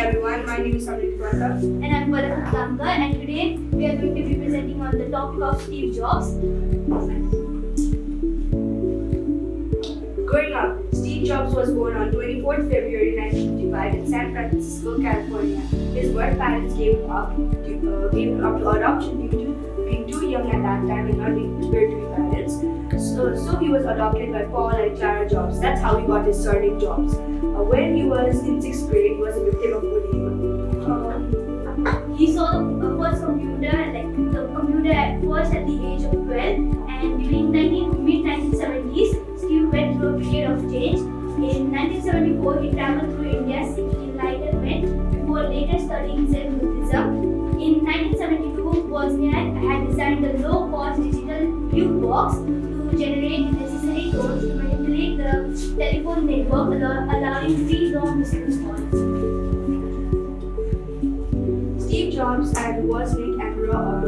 everyone, my name is Samriddhi Pant. And I'm Palak Sushant Hatkhambkar, and today we are going to be presenting on the topic of Steve Jobs. Growing up, Steve Jobs was born on 24th February 1955 in San Francisco, California. His birth parents gave him up to adoption due to being too young at that time and not being prepared to be parents. So he was adopted by Paul and Clara Jobs. That's how he got his surname Jobs. When he was in 6th grade, he was a victim of bullying. He saw the first computer, at the age of 12, and during mid-1970s, Steve went through a period of change. In 1974, he traveled through India seeking enlightenment before later studying Zen Buddhism. In 1972, Wozniak had designed a low-cost digital jukebox to generate the necessary tones to manipulate the telephone network, allowing free long-distance calls. Steve Jobs and Wozniak and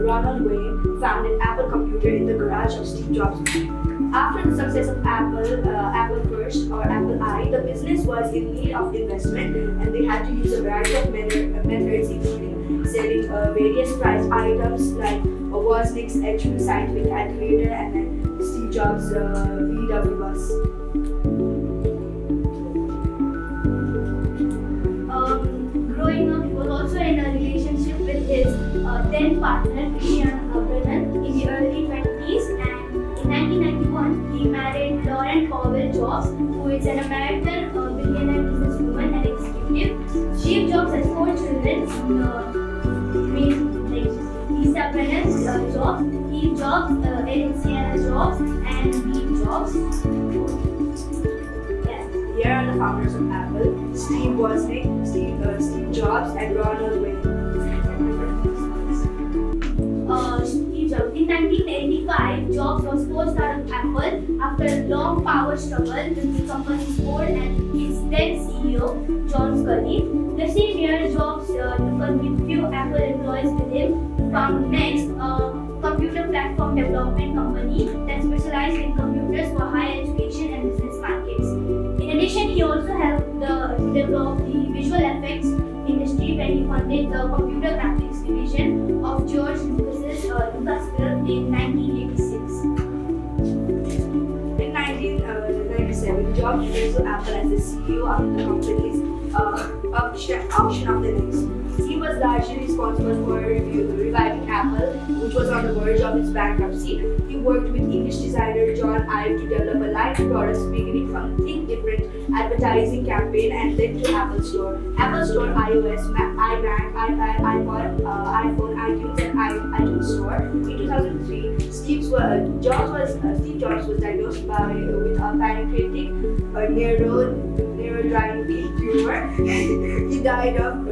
Ronald Wayne founded Apple Computer in the garage of Steve Jobs' home. After the success of Apple First or Apple I, the business was in need of investment and they had to use a variety of methods including selling various prize items like Wozniak's actual scientific calculator and then Steve Jobs' VW bus. Growing up, he was also in a relationship with his then partner, Christian Brennan, in the early 20s, and in 1991, he married Lauren Powell Jobs, who is an American billionaire businesswoman and executive. Steve Jobs has 4 children, Lisa Brennan Jobs, Steve Jobs, Erin Sienna Jobs, and Steve Jobs. Here are the founders of Apple: Steve Wozniak, Steve Jobs, and Ronald Wayne. Steve Jobs. In 1985, Jobs was forced out of Apple after a long power struggle with the company's board and its then CEO, John Sculley. The same year, Jobs took a few Apple employees with him to found Next, a computer platform development company that specialized in computers for higher education and business markets. In addition, he also helped develop the visual effects industry when he funded the computer graphics division of George Lucas's Lucasfilm in 1986. In 1997, Jobs returned to Apple as the CEO after the company's auction of the Next. He was largely responsible for reviving Apple, which was on the verge of its bankruptcy. He worked with English designer John Ive to develop a line of products beginning from Think Different advertising campaign and led to Apple Store. Apple Store, iOS, iMac, iPod, iPhone, iTunes, and iTunes Store. In 2003, Steve Jobs was diagnosed with a pancreatic neuroendocrine tumor. He died of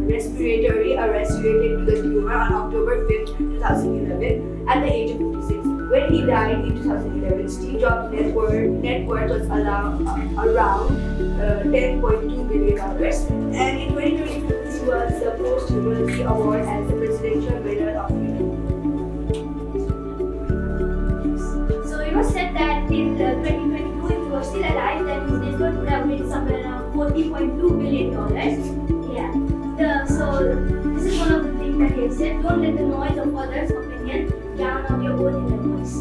respiratory arrest related to the tumor on October 5th, 2011, at the age of 56. When he died in 2011, Steve Jobs' net worth was around $10.2 billion, and in 2022, he was the post-Humility Award as the presidential winner of the year. So it was said that in 2022, if he was still alive, then his net worth would have been somewhere around $40.2 billion. Yeah. So this is one of the things that he said: don't let the noise of others' opinion drown out your own inner voice.